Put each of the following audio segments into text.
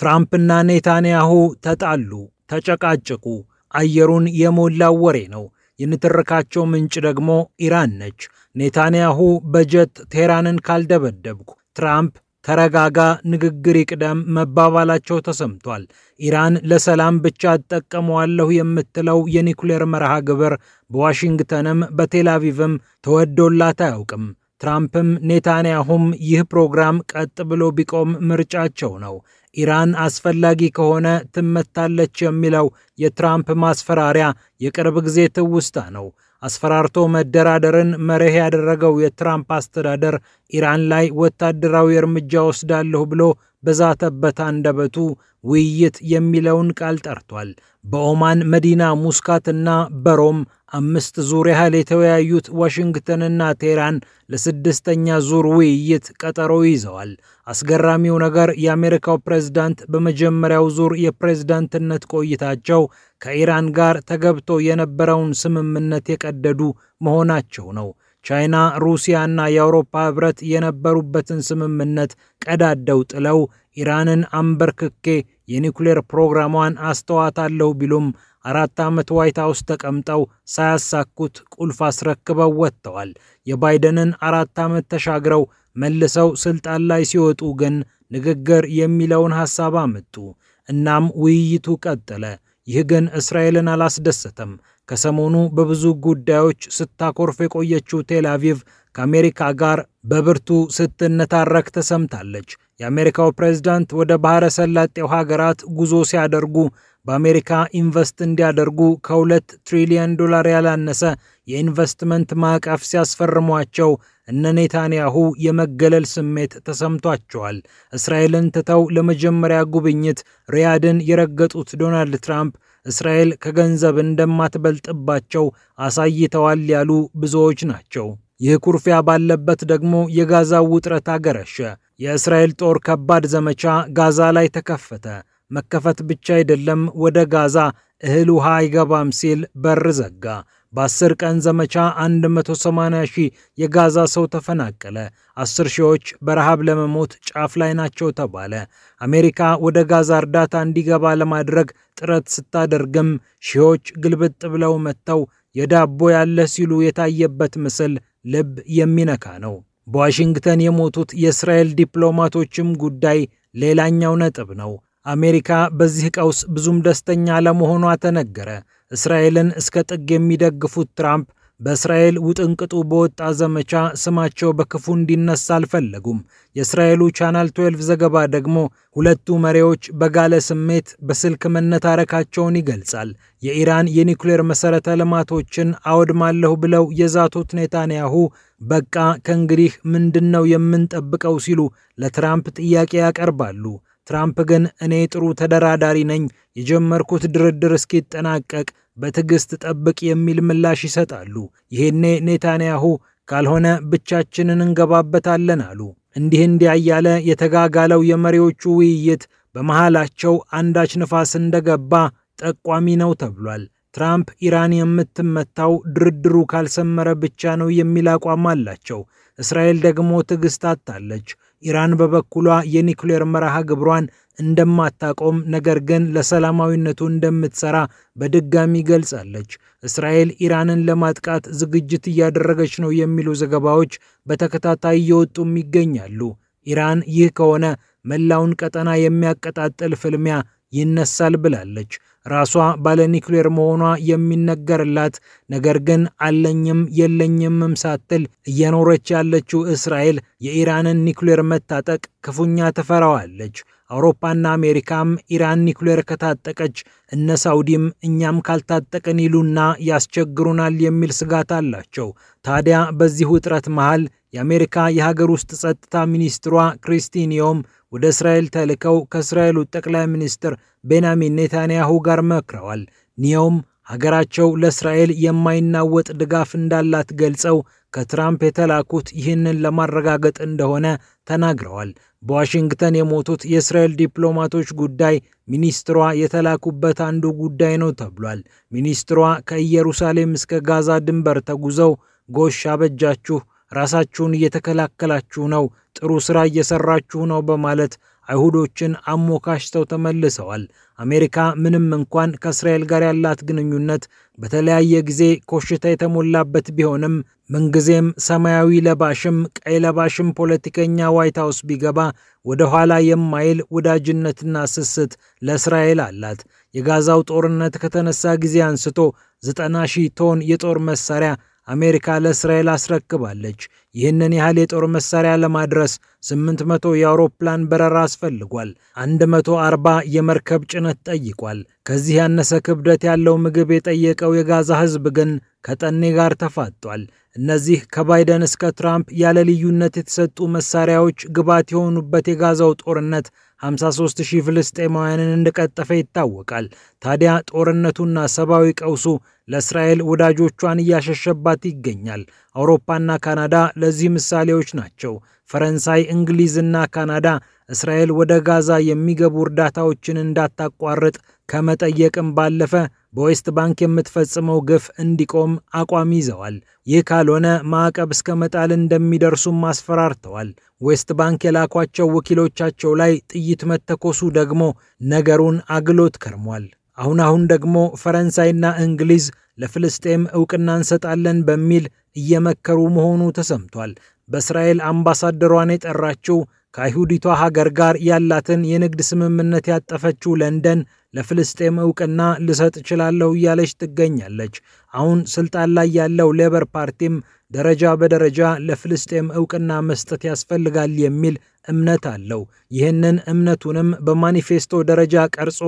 ትራምፕና ኔታንያሁ ተጣሉ፣ ተጨቃጨቁ። አየሩን የሞላው ወሬ ነው። የንትርካቸው ምንጭ ደግሞ ኢራን ነች። ኔታንያሁ በጀት ቴህራንን ካልደበደብኩ፣ ትራምፕ ተረጋጋ፣ ንግግር ይቅደም መባባላቸው ተሰምቷል። ኢራን ለሰላም ብቻ ተጠቀመዋለሁ የምትለው የኒኩሌር መርሃ ግብር በዋሽንግተንም በቴልአቪቭም ተወዶላት አያውቅም። ትራምፕም ኔታንያሁም ይህ ፕሮግራም ቀጥ ብሎ ቢቆም ምርጫቸው ነው። ኢራን አስፈላጊ ከሆነ ትመታለች የሚለው የትራምፕ ማስፈራሪያ የቅርብ ጊዜ ትውስታ ነው። አስፈራርቶ መደራደርን መርህ ያደረገው የትራምፕ አስተዳደር ኢራን ላይ ወታደራዊ እርምጃ ወስዳለሁ ብሎ በዛተበት አንደበቱ ውይይት የሚለውን ቃል ጠርቷል። በኦማን መዲና ሙስካትና በሮም 5 ዙር ያህል የተወያዩት ዋሽንግተንና ቴህራን ለስድስተኛ ዙር ውይይት ቀጠሮ ይዘዋል። አስገራሚው ነገር የአሜሪካው ፕሬዝዳንት በመጀመሪያው ዙር የፕሬዝዳንትነት ቆይታቸው ከኢራን ጋር ተገብቶ የነበረውን ስምምነት የቀደዱ መሆናቸው ነው። ቻይና፣ ሩሲያና የአውሮፓ ህብረት የነበሩበትን ስምምነት ቀዳደው ጥለው ኢራንን አንበርክኬ የኒኩሌር ፕሮግራሟን አስተዋታለሁ ቢሉም 4 ዓመት ዋይት ሃውስ ተቀምጠው ሳያሳኩት ቁልፍ አስረክበው ወጥተዋል። የባይደንን 4 ዓመት ተሻግረው መልሰው ስልጣን ላይ ሲወጡ ግን ንግግር የሚለውን ሐሳብ አመጡ። እናም ውይይቱ ቀጠለ። ይህ ግን እስራኤልን አላስደሰተም። ከሰሞኑ በብዙ ጉዳዮች ስታኮርፍ የቆየችው ቴልአቪቭ ከአሜሪካ ጋር በብርቱ ስትነታረክ ተሰምታለች። የአሜሪካው ፕሬዝዳንት ወደ ባህረ ሰላጤው ሀገራት ጉዞ ሲያደርጉ በአሜሪካ ኢንቨስት እንዲያደርጉ ከ2 ትሪሊዮን ዶላር ያላነሰ የኢንቨስትመንት ማዕቀፍ ሲያስፈርሟቸው እነ ኔታንያሁ የመገለል ስሜት ተሰምቷቸዋል። እስራኤልን ትተው ለመጀመሪያ ጉብኝት ሪያድን የረገጡት ዶናልድ ትራምፕ እስራኤል ከገንዘብ እንደማትበልጥባቸው አሳይተዋል ያሉ ብዙዎች ናቸው። ይህ ኩርፊያ ባለበት ደግሞ የጋዛው ውጥረት አገረሸ። የእስራኤል ጦር ከባድ ዘመቻ ጋዛ ላይ ተከፈተ። መከፈት ብቻ አይደለም፣ ወደ ጋዛ እህል ውሃ አይገባም ሲል በር ዘጋ። በ10 ቀን ዘመቻ 180 ሺህ የጋዛ ሰው ተፈናቀለ። 10 ሺዎች በረሃብ ለመሞት ጫፍ ላይ ናቸው ተባለ። አሜሪካ ወደ ጋዛ እርዳታ እንዲገባ ለማድረግ ጥረት ስታደርግም ሺዎች ግልብጥ ብለው መጥተው የዳቦ ያለ ሲሉ የታየበት ምስል ልብ የሚነካ ነው። በዋሽንግተን የሞቱት የእስራኤል ዲፕሎማቶችም ጉዳይ ሌላኛው ነጥብ ነው። አሜሪካ በዚህ ቀውስ ብዙም ደስተኛ ለመሆኗ ተነገረ። እስራኤልን እስከ ጥግ የሚደግፉት ትራምፕ በእስራኤል ውጥንቅጡ በወጣ ዘመቻ ስማቸው በክፉ እንዲነሳ አልፈለጉም። የእስራኤሉ ቻናል 12 ዘገባ ደግሞ ሁለቱ መሪዎች በጋለ ስሜት በስልክ መነታረካቸውን ይገልጻል። የኢራን የኒኩሌር መሰረተ ልማቶችን አወድማለሁ ብለው የዛቱት ኔታንያሁ በቃ ከእንግዲህ ምንድነው የምንጠብቀው ሲሉ ለትራምፕ ጥያቄ ያቀርባሉ። ትራምፕ ግን እኔ ጥሩ ተደራዳሪ ነኝ፣ የጀመርኩት ድርድር እስኪጠናቀቅ በትዕግስት ጠብቅ የሚል ምላሽ ይሰጣሉ። ይሄኔ ኔታንያሁ ካልሆነ ብቻችንን እንገባበታለን አሉ። እንዲህ እያለ የተጋጋለው የመሪዎቹ ውይይት በመሃላቸው አንዳች ንፋስ እንደገባ ጠቋሚ ነው ተብሏል። ትራምፕ ኢራን የምትመታው ድርድሩ ካልሰመረ ብቻ ነው የሚል አቋም አላቸው። እስራኤል ደግሞ ትዕግስት አጣለች። ኢራን በበኩሏ የኒኩሌር መርሃ ግብሯን እንደማታቆም ነገር ግን ለሰላማዊነቱ እንደምትሰራ በድጋሚ ገልጻለች። እስራኤል ኢራንን ለማጥቃት ዝግጅት እያደረገች ነው የሚሉ ዘገባዎች በተከታታይ እየወጡም ይገኛሉ። ኢራን ይህ ከሆነ መላውን ቀጠና የሚያቀጣጥል ፍልሚያ ይነሳል ብላለች። ራሷ ባለ ኒኩሌር መሆኗ የሚነገርላት ነገር ግን አለኝም የለኝምም ሳትል እየኖረች ያለችው እስራኤል የኢራንን ኒኩሌር መታጠቅ ክፉኛ ትፈራዋለች። አውሮፓና አሜሪካም ኢራን ኒኩሌር ከታጠቀች እነ ሳውዲም እኛም ካልታጠቅን ይሉና ያስቸግሩናል የሚል ስጋት አላቸው። ታዲያ በዚህ ውጥረት መሃል የአሜሪካ የሀገር ውስጥ ጸጥታ ሚኒስትሯ ክሪስቲ ኒዮም ወደ እስራኤል ተልከው ከእስራኤሉ ጠቅላይ ሚኒስትር ቤንያሚን ኔታንያሁ ጋር መክረዋል። ኒዮም ሀገራቸው ለእስራኤል የማይናወጥ ድጋፍ እንዳላት ገልጸው ከትራምፕ የተላኩት ይህንን ለማረጋገጥ እንደሆነ ተናግረዋል። በዋሽንግተን የሞቱት የእስራኤል ዲፕሎማቶች ጉዳይ ሚኒስትሯ የተላኩበት አንዱ ጉዳይ ነው ተብሏል። ሚኒስትሯ ከኢየሩሳሌም እስከ ጋዛ ድንበር ተጉዘው ጎሽ አበጃችሁ፣ ራሳችሁን እየተከላከላችሁ ነው፣ ጥሩ ስራ እየሰራችሁ ነው በማለት አይሁዶችን አሞካሽተው ተመልሰዋል። አሜሪካ ምንም እንኳን ከእስራኤል ጋር ያላት ግንኙነት በተለያየ ጊዜ ኮሽታ የተሞላበት ቢሆንም ምንጊዜም ሰማያዊ ለባሽም ቀይ ለባሽም ፖለቲከኛ ዋይት ሃውስ ቢገባ ወደ ኋላ የማይል ወዳጅነትና ስስት ለእስራኤል አላት። የጋዛው ጦርነት ከተነሳ ጊዜ አንስቶ 90,000 ቶን የጦር መሳሪያ አሜሪካ ለእስራኤል አስረክባለች። ይህንን ያህል የጦር መሳሪያ ለማድረስ 800 የአውሮፕላን በረራ አስፈልጓል። 140 የመርከብ ጭነት ጠይቋል። ከዚህ ያነሰ ክብደት ያለው ምግብ የጠየቀው የጋዛ ሕዝብ ግን ከጠኔ ጋር ተፋጧል። እነዚህ ከባይደን እስከ ትራምፕ ያለ ልዩነት የተሰጡ መሳሪያዎች ግባት የሆኑበት የጋዛው ጦርነት 53,000 ፍልስጤማውያንን እንደቀጠፈ ይታወቃል። ታዲያ ጦርነቱና ሰብአዊ ቀውሱ ለእስራኤል ወዳጆቿን እያሸሸባት ይገኛል። አውሮፓና ካናዳ ለዚህ ምሳሌዎች ናቸው። ፈረንሳይ፣ እንግሊዝና ካናዳ እስራኤል ወደ ጋዛ የሚገቡ እርዳታዎችን እንዳታቋርጥ ከመጠየቅም ባለፈ በዌስት ባንክ የምትፈጽመው ግፍ እንዲቆም አቋም ይዘዋል። ይህ ካልሆነ ማዕቀብ እስከ መጣል እንደሚደርሱም አስፈራርተዋል። ዌስት ባንክ የላኳቸው ወኪሎቻቸው ላይ ጥይት መተኮሱ ደግሞ ነገሩን አግሎት ከርሟል። አሁን ደግሞ ፈረንሳይና እንግሊዝ ለፍልስጤም ዕውቅና እንሰጣለን በሚል እየመከሩ መሆኑ ተሰምቷል። በእስራኤል አምባሳደሯን የጠራችው ከአይሁዲቷ ሀገር ጋር ያላትን የንግድ ስምምነት ያጠፈችው ለንደን ለፍልስጤም ዕውቅና ልሰጥ እችላለሁ እያለች ትገኛለች። አሁን ስልጣን ላይ ያለው ሌበር ፓርቲም ደረጃ በደረጃ ለፍልስጤም ዕውቅና መስጠት ያስፈልጋል የሚል እምነት አለው። ይህንን እምነቱንም በማኒፌስቶ ደረጃ ቀርጾ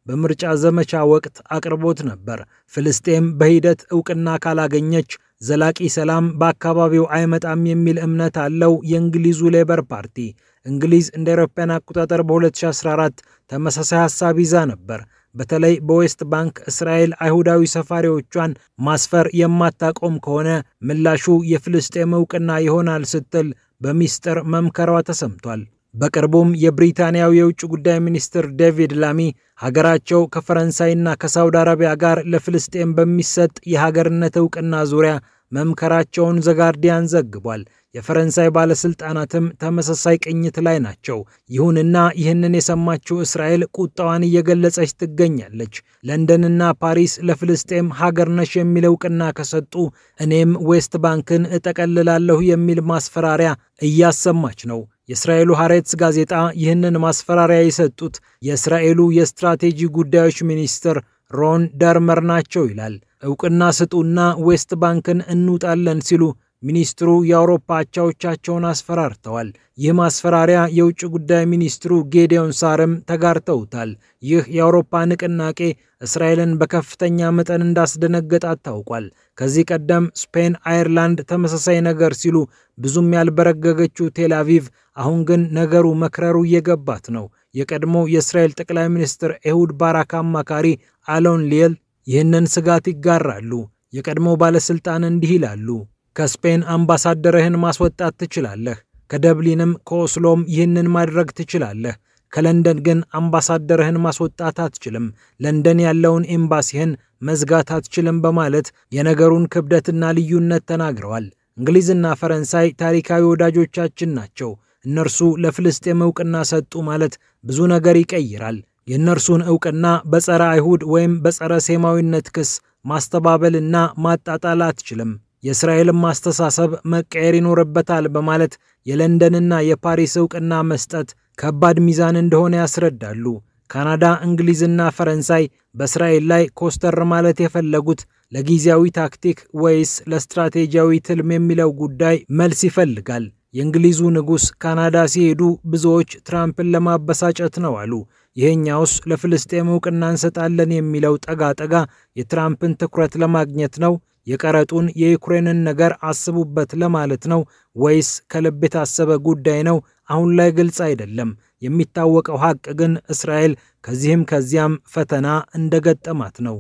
በምርጫ ዘመቻ ወቅት አቅርቦት ነበር። ፍልስጤም በሂደት ዕውቅና ካላገኘች ዘላቂ ሰላም በአካባቢው አይመጣም የሚል እምነት አለው የእንግሊዙ ሌበር ፓርቲ። እንግሊዝ እንደ አውሮፓውያን አቆጣጠር በ2014 ተመሳሳይ ሐሳብ ይዛ ነበር። በተለይ በዌስት ባንክ እስራኤል አይሁዳዊ ሰፋሪዎቿን ማስፈር የማታቆም ከሆነ ምላሹ የፍልስጤም ዕውቅና ይሆናል ስትል በሚስጥር መምከሯ ተሰምቷል። በቅርቡም የብሪታንያው የውጭ ጉዳይ ሚኒስትር ዴቪድ ላሚ ሀገራቸው ከፈረንሳይና ከሳውዲ አረቢያ ጋር ለፍልስጤም በሚሰጥ የሀገርነት ዕውቅና ዙሪያ መምከራቸውን ዘጋርዲያን ዘግቧል። የፈረንሳይ ባለስልጣናትም ተመሳሳይ ቅኝት ላይ ናቸው። ይሁንና ይህንን የሰማችው እስራኤል ቁጣዋን እየገለጸች ትገኛለች። ለንደንና ፓሪስ ለፍልስጤም ሀገር ነሽ የሚል ዕውቅና ከሰጡ እኔም ዌስት ባንክን እጠቀልላለሁ የሚል ማስፈራሪያ እያሰማች ነው። የእስራኤሉ ሃሬትስ ጋዜጣ ይህንን ማስፈራሪያ የሰጡት የእስራኤሉ የስትራቴጂ ጉዳዮች ሚኒስትር ሮን ደርመር ናቸው ይላል። ዕውቅና ስጡና ዌስት ባንክን እንውጣለን ሲሉ ሚኒስትሩ የአውሮፓ አቻዎቻቸውን አስፈራርተዋል። ይህ ማስፈራሪያ የውጭ ጉዳይ ሚኒስትሩ ጌዲዮን ሳርም ተጋርተውታል። ይህ የአውሮፓ ንቅናቄ እስራኤልን በከፍተኛ መጠን እንዳስደነገጣት ታውቋል። ከዚህ ቀደም ስፔን፣ አየርላንድ ተመሳሳይ ነገር ሲሉ ብዙም ያልበረገገችው ቴል አቪቭ አሁን ግን ነገሩ መክረሩ እየገባት ነው። የቀድሞ የእስራኤል ጠቅላይ ሚኒስትር ኤሁድ ባራክ አማካሪ አሎን ሊየል ይህንን ስጋት ይጋራሉ። የቀድሞ ባለስልጣን እንዲህ ይላሉ። ከስፔን አምባሳደርህን ማስወጣት ትችላለህ። ከደብሊንም ከኦስሎም ይህንን ማድረግ ትችላለህ። ከለንደን ግን አምባሳደርህን ማስወጣት አትችልም። ለንደን ያለውን ኤምባሲህን መዝጋት አትችልም በማለት የነገሩን ክብደትና ልዩነት ተናግረዋል። እንግሊዝና ፈረንሳይ ታሪካዊ ወዳጆቻችን ናቸው። እነርሱ ለፍልስጤም ዕውቅና ሰጡ ማለት ብዙ ነገር ይቀይራል። የእነርሱን ዕውቅና በጸረ አይሁድ ወይም በጸረ ሴማዊነት ክስ ማስተባበልና ማጣጣል አትችልም። የእስራኤል ማስተሳሰብ መቀየር ይኖርበታል በማለት የለንደንና የፓሪስ ዕውቅና መስጠት ከባድ ሚዛን እንደሆነ ያስረዳሉ። ካናዳ፣ እንግሊዝና ፈረንሳይ በእስራኤል ላይ ኮስተር ማለት የፈለጉት ለጊዜያዊ ታክቲክ ወይስ ለስትራቴጂያዊ ትልም የሚለው ጉዳይ መልስ ይፈልጋል። የእንግሊዙ ንጉሥ ካናዳ ሲሄዱ ብዙዎች ትራምፕን ለማበሳጨት ነው አሉ። ይሄኛውስ ለፍልስጤም ዕውቅና እንሰጣለን የሚለው ጠጋ የትራምፕን ትኩረት ለማግኘት ነው? የቀረጡን የዩክሬንን ነገር አስቡበት ለማለት ነው ወይስ ከልብ የታሰበ ጉዳይ ነው? አሁን ላይ ግልጽ አይደለም። የሚታወቀው ሀቅ ግን እስራኤል ከዚህም ከዚያም ፈተና እንደገጠማት ነው።